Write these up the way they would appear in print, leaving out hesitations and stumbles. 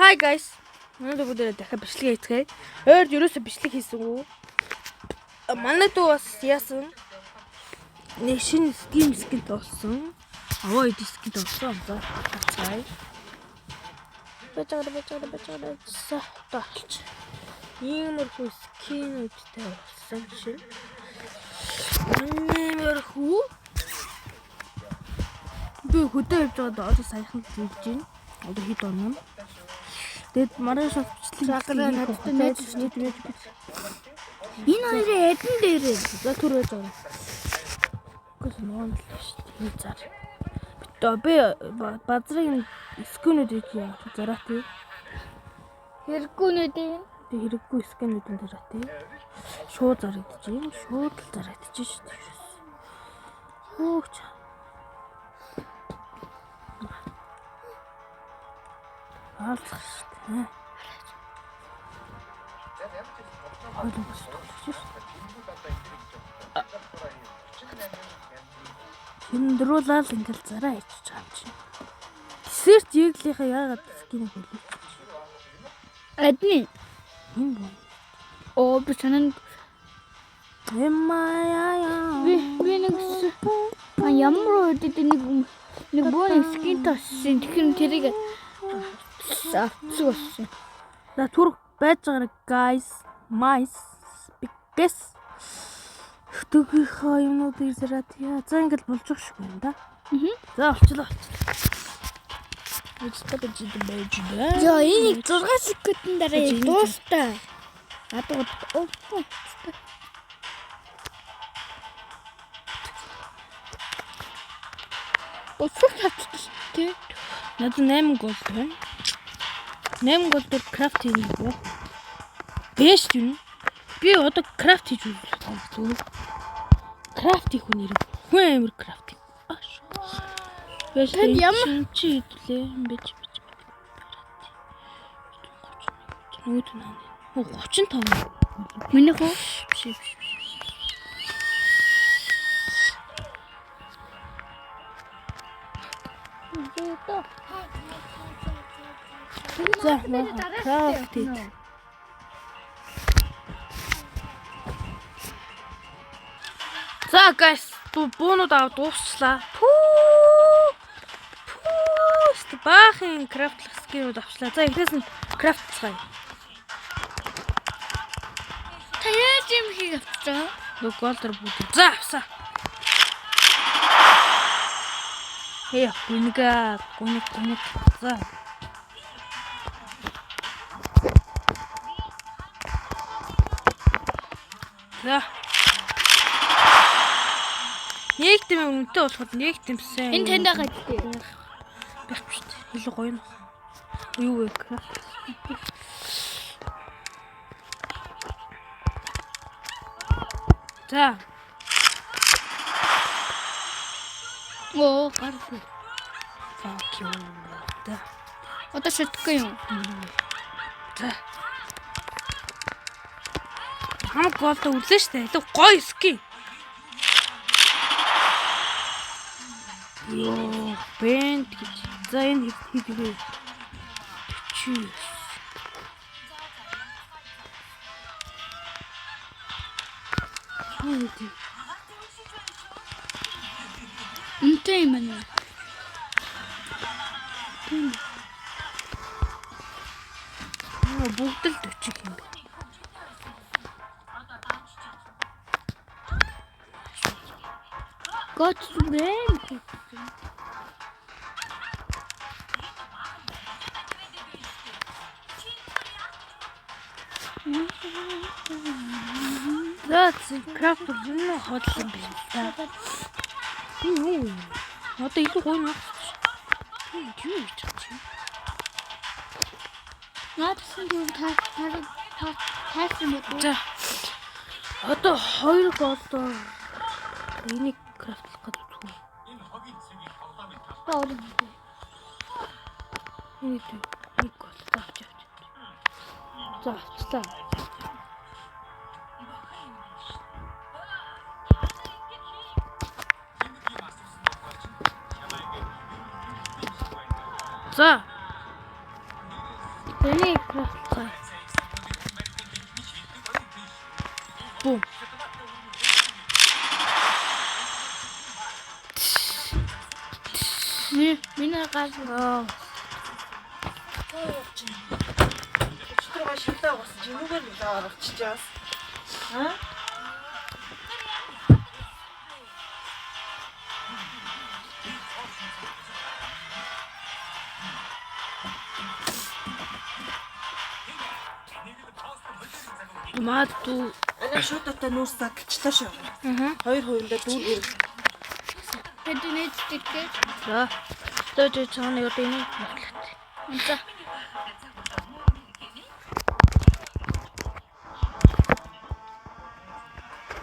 Hi guys. Манай бүгдээ дахиад бичлэг хийцгээе. Ойр ерөөсө бичлэг хийсэн үү? Манай дүү бас яасан. Нэг шинэ скинт олсон. Аваа эд скинт олсон. За хацгаая. Бачаа. Сахталч. Иймэрхүү скинүүдтэй олсон чинь. Иймэрхүү. Би хөдөө явж байгаад одоо саяхан хийж байна. Одоо хэд оноо. Тэгэд маргааш бичлэг хийж. Энэ хоёрын эдэн дээрээ за түрээж байгаа. Гүс ноон л шүү дээ. Зар. Би базрын скинүүдийг яа зараатай. Хэрэггүйнүүдийн Хэрэггүй скинүүдийн зараатай. Шууд зарагдчих. Шууд л зарагдчих шүү дээ. Хөөч. Алцах шүү дээ. Хойлоо шүү. Хиндруулаад ингээл зараа ичиж байгаа юм чи. Десерт яглийнхаа яагаад скинэ хэлээ. адны Энэ боо. оо би санаа Эмаяа. би нэг ямар үдэд нэг боо скин тассан тэгэхээр тэрийг авчихсан. За түрх байж байгаа guys. Mice. Biggest. Хөтөгийнхаа юмнуудыг зараад яа. За ингээл болж байгаа шүү юм да. За олчлоо. За энийг 6 секундын дараа дуустай. Гадуур Өсөх хатчих. Надад 8 гол байна. 8 гол дээр крафт хийх үү? Бэст юм. Би одоо крафт хийж үзлээ. Крафт хийх үү нэр. Хүн амир крафт. Бэст ямар чи идлээ бич. Нүд наа. 35. Миний хөө Биш. За крафт. За guys, буунууд аваад дуусчлаа. Баахан крафтлах скинүүд авчлаа. За эхнээс нь крафтцгаая. та яаж юм хийх авчаа? Лүг голдер бүгд. За авсаа. Гүнэг. За. За. Нэг тийм үнэтэй болоход нэг тиймсэн. Энэ танд байгаа гэдэг. Байх биш. Илүү гоё нь. Юу вэ? За. Оо гаргүй. Fuck you. Да. Одоо шатгүй юм. За. Хамаг голд үлээ штэ. Илүү гоё ски. Йоо, бэнд гэж. За энэ хийдгээ. Чи. Үнтэй юм байна. Бүгд л 40 юм байна. Гоц үгүй. За крафт юу хотлол юм бэ? Юу? Одоо илүү гоё нэ. Юу хийж байгаа чи? Наадсан юм таарсан юм. За. Одоо 2 голдоор энийг крафтлах гэдэг үү? Нэг гол авч. За авчлаа. За. Тэний крафт. Бум. Миний газ. Өчтөргөө шилээ уусч энүүгээр л аварччихаас. Аа? Мату. Ана шуудтай нүүрсээ гिचлаа шүү. Хоёр хоёроо дүүр ирэх. Тэдний тикээ. За. Төвч цааны юу тийм үү? За.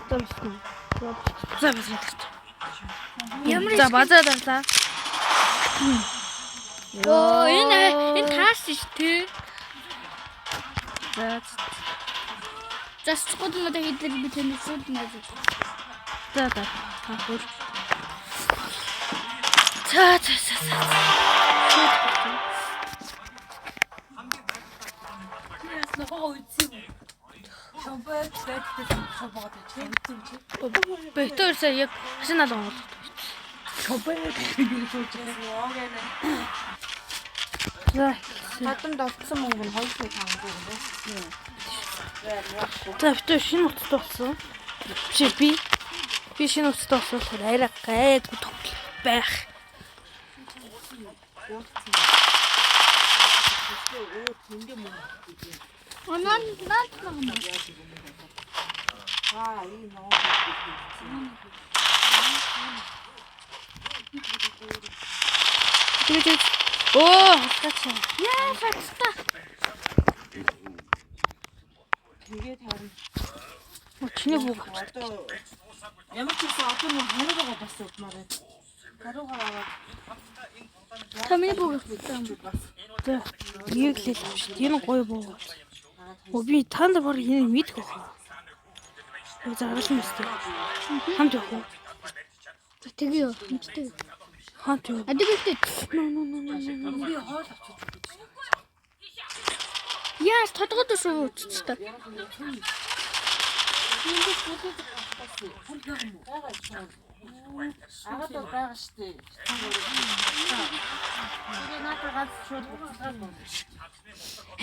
Томсон. За бас. Ямар За базаа дарлаа. Оо энэ таас шүү дээ. За. Just гол мод хийдэл би тэнд шууд нэж. За. Хахур. За. Бэтэрсээ яг хашинаад байгаа. За. Хатамд олцсон мөнгө нь 250 юм байна. За битүү шинэ утастай болсон. Чи би шинэ утастай болсон арай гайгүй тоглох байх. Онон наад юм. Аа, ийм ноо. Тэгээд оо хатаач. Яа, хатта. Тэгээд харин Чиний бүг. одоо ямар ч гэсэн одоо нэг хариугаа бас удмаар байна. Хариугаа аваад Тамийн бүг. За. Нэг л хэлсэн шүү дээ. Энэ гоё буу. Оо би танд бар энэ мэдэх байх. Оо заргалсан мэт. Хамт явах уу? Тэгээ юу? Мэдтэй. Хамт яв. Адигтэй. би хоол авчих. Яа, тодгод шүү үсттэй. Агаад байгаа штэ. Тэгээ надад ганц шууд буцаад байна.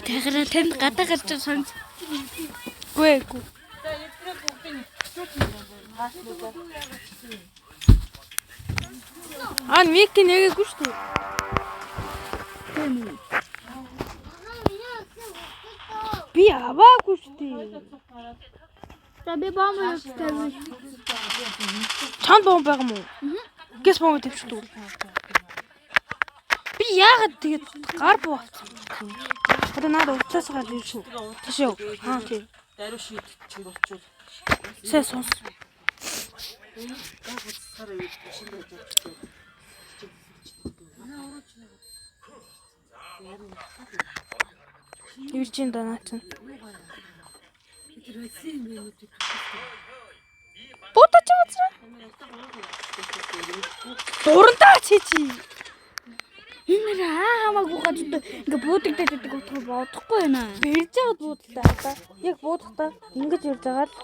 Тэгэхээр тэнд гадаа гарч сонь. Гүй. За эдрэг бүгдийг чүт Аа мик нэгээгүй шүү дээ. Би аваагүй шүү дээ. За би бомб тавь. Чанд бомб байгаа мó? Гэс бомб тавьчихдаг. Би яагаад тэгээд гар бууцсан. Одоо надад уцаас гарч ирсэн шүү. Ташаа. Аа тийм. даруй шийд чиг очвол Сэ сонс. яг уцсаар үед шинэ байж байгаа. Иржин данаач. Бутач уцраа. Дурантаа чичи. Энэ хамаагүй гадд ингээ буудагдаад байдаг утга бодохгүй байна. Бэрж яагаад буудалтаа. Яг буудахтаа ингэж ирж байгаа л.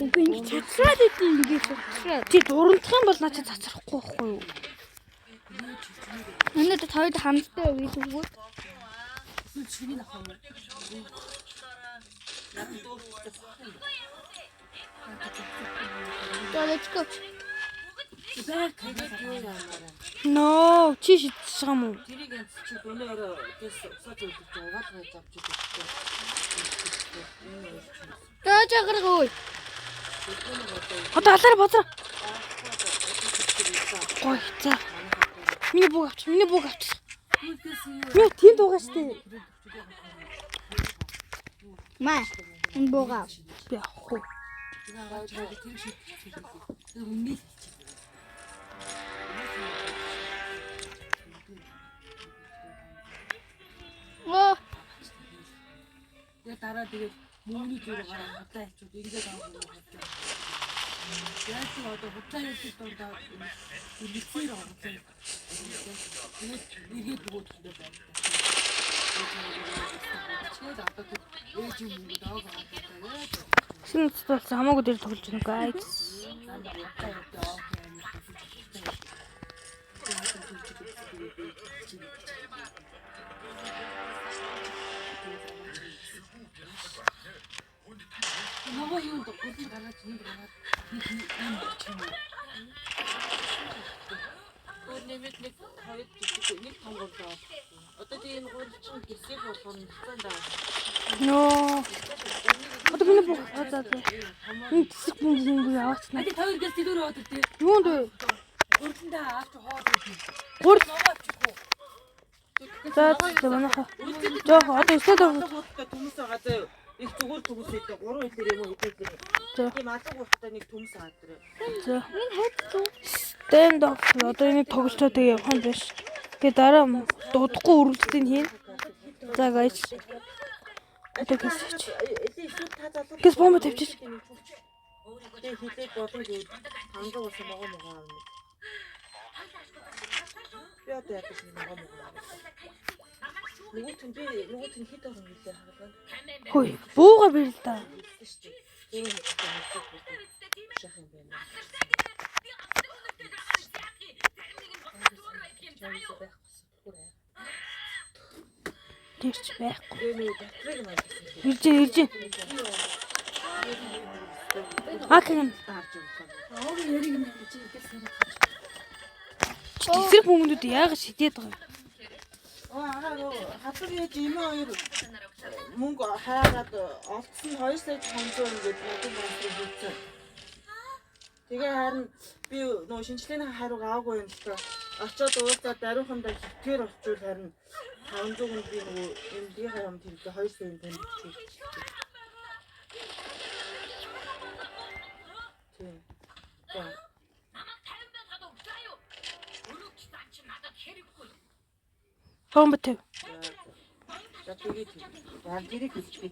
Үгүй ингэ цацраад идэв ингэ цацраад. Чи дурандах юм бол начи цацрахгүй байхгүй юу? Өнөөдөр хоёул хамтдаа үгүй тэгвэл. Let's go. No, чи шидэж байгаа юм уу? Тэрийг чи өнөөрөө гэс усаад үлдэж угаалгаж авч идэх. Даач агаргүй. Одоо алаараа бодроо. Гой за. Миний бүг авч. Яа тийм дуугаа штэ. Маа. Энэ буугаа. Би ахгүй. Оо. Тэгээ дараа тэгээ мөнгөний зүгээр гараа хатаа хичүүд ингээд авах юм байна. Яг ч одоо хутлаа хийх дундаа үлцээр авах юм. Тэгээд эргээд бөгөөд байна. одоо ээж юм уу дааг байгаа. Шинэ үстэй болсон хамаагүй дээр тоглож байна guys. Нөгөө юм доо гүрэн гараад нэг гараад нэг юм болчихно. Нэмэт нэг хавьд жижиг нэг том горлоо. Одоо тийм энэ гурил чинь гисэг болгоно хэвцэндаа. Нөө. Одоо миний бүх одоо энэ тэсэг бүмбүнгүй яваачна. Ади тавир гэлс дөрөв аваад ирдээ. Юунд вэ? Гурилдаа авч хоод ирдээ. Гурил. Нөгөө авчих уу? За манайха. Жоох одоо өсөд Төмс байгаа заа. Их зүгээр төмс хийдэг. 3 хэлээр юм уу хэлээ. За. Тийм алга ухтай нэг төмс хаадраа. За. Stand off. Одоо энэ тоглолтоо тэгээ явах юм биш. Тэгээ дараа дуудахгүй үргэлжлэлийг хийн. За guys. Одоо гэсэж. Гэс бомб тавьчих. Тэгээ хэлээд болно гэж ханга болсон байгаа. Би одоо яг тийм байгаа. Нөгөө тэн хит орон гэлээ хаалаа. Хөөе, бууга бэр л да. Тэрч байхгүй. Ирж. Хакин. Тэсрэг хүмүүд яагаад шидэд байгаа юм? Хатар яаж энэ хоёр мөнгө хаагаад олцсон 2 сая 500 ингээд надад монстр хийсэн. Тэгээ харин би нөө шинжлэлийн хариуг аваагүй юм л та. Очоод уусаа даруйхандаа хитгэр очвол харин 500-нд би нөгөө эмдгийн юм төлөө 2 сая танд хийчихсэн. Тийм. Бомб төв. За тэгээд яг гэрэг хийчихээ.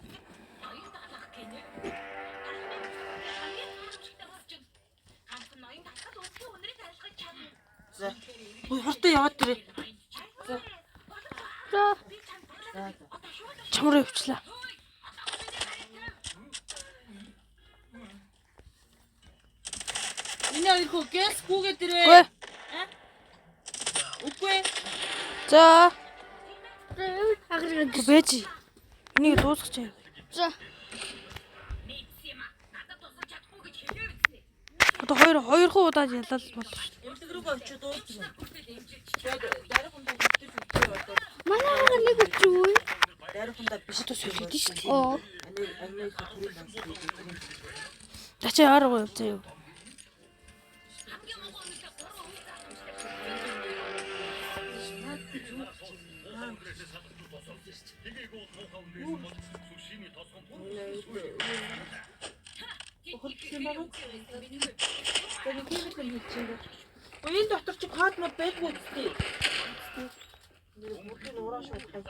За. Хурдан яваад тэрэ. За. Чамраа явчлаа. Энэ их гэс гүгээ дэрээ. Үгүй. Үгүй. За. Агрыг. Бэж. Энийг дуусгач. За. Одоо хоёр удаад ялал болно шүү дээ. Эмчиг рүү очиж дуусна. Тэгээд даруйхандаа хитгэж үгүй болоод Манайхаа нэг үгүй. даруйхандаа биш Одоо солиод шүү дээ. Оо. Аниг хүрээ лансдаг. Тачаа арга яв заяа. Энэ дотор чи код мод байхгүй үстэй. Мөрөнд уураш хайцсан.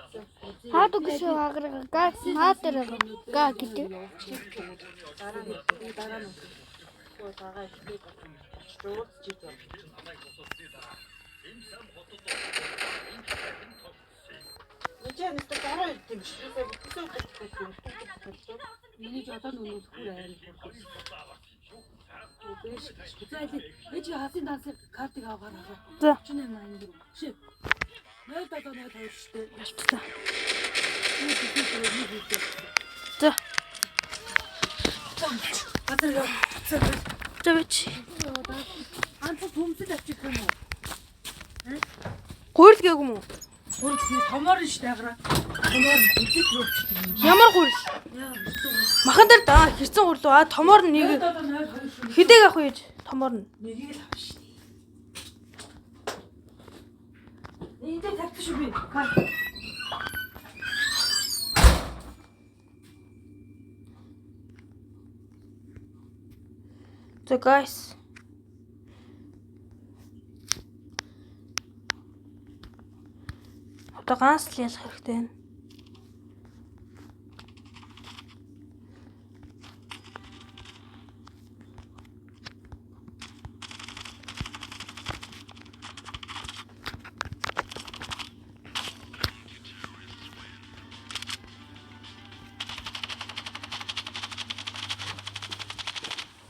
Хаад үгүй агрыг. Газ маатер га гэдэг. Дараа нь. Таагаа ихтэй очиж жиж байна. Нэчэн нэстэ дараа идэв биш. Миний жодоо нүнүүл хүр айр. Ээж хасын дансын картыг аваарай. За. 48 анги. Шив. Нөө додоо нөө тавьж штэ. За. За. Батар яа. За бич. Анц төмсөд авчих юм уу? Гурил гээгүй юм уу? Гурил томор нь штэ агра. Томор үзэг рүү авчих. Ямар гурил? Махан дээр даа хэрцэн гурил уу? Томоор нь нэг Додоо нөө хоёр шүү. хэдэг авах вэ? Томоор нь. Нэгийг л авах штэ. Энд тавьчих шүү би. Карт. За guys. Одоо ганц л ялах хэрэгтэй байна.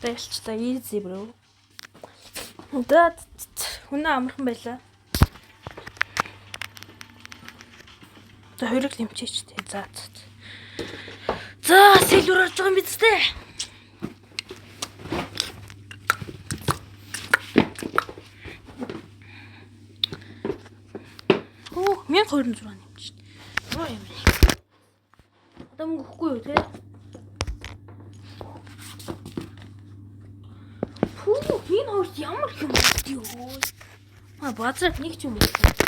Тэгэлчлээ easy bro. Удаа хүн амархан байлаа. За хоёрыг лимчээч тээ. За. За сэлвэр орж байгаа юм биз дээ. Оо 1206 нэмчих. Оо юм. Одоо мөнгө өгөхгүй юу те? Фүү, энэ хоёрт ямар юм бэ юу? Базар нэг ч юм уу.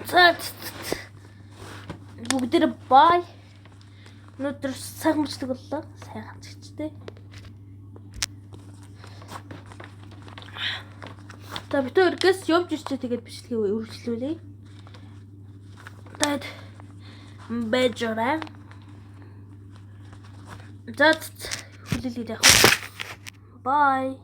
За бүгдээ бай. Өнөөдөр сайхан бичлэг боллоо. Сайхан чигчтэй. За бид өөргөөс явж ирчээ тэгээд бичлэгээ үргэлжлүүлье. Таад бэжораа. За хүлээлгээд явах. Bye.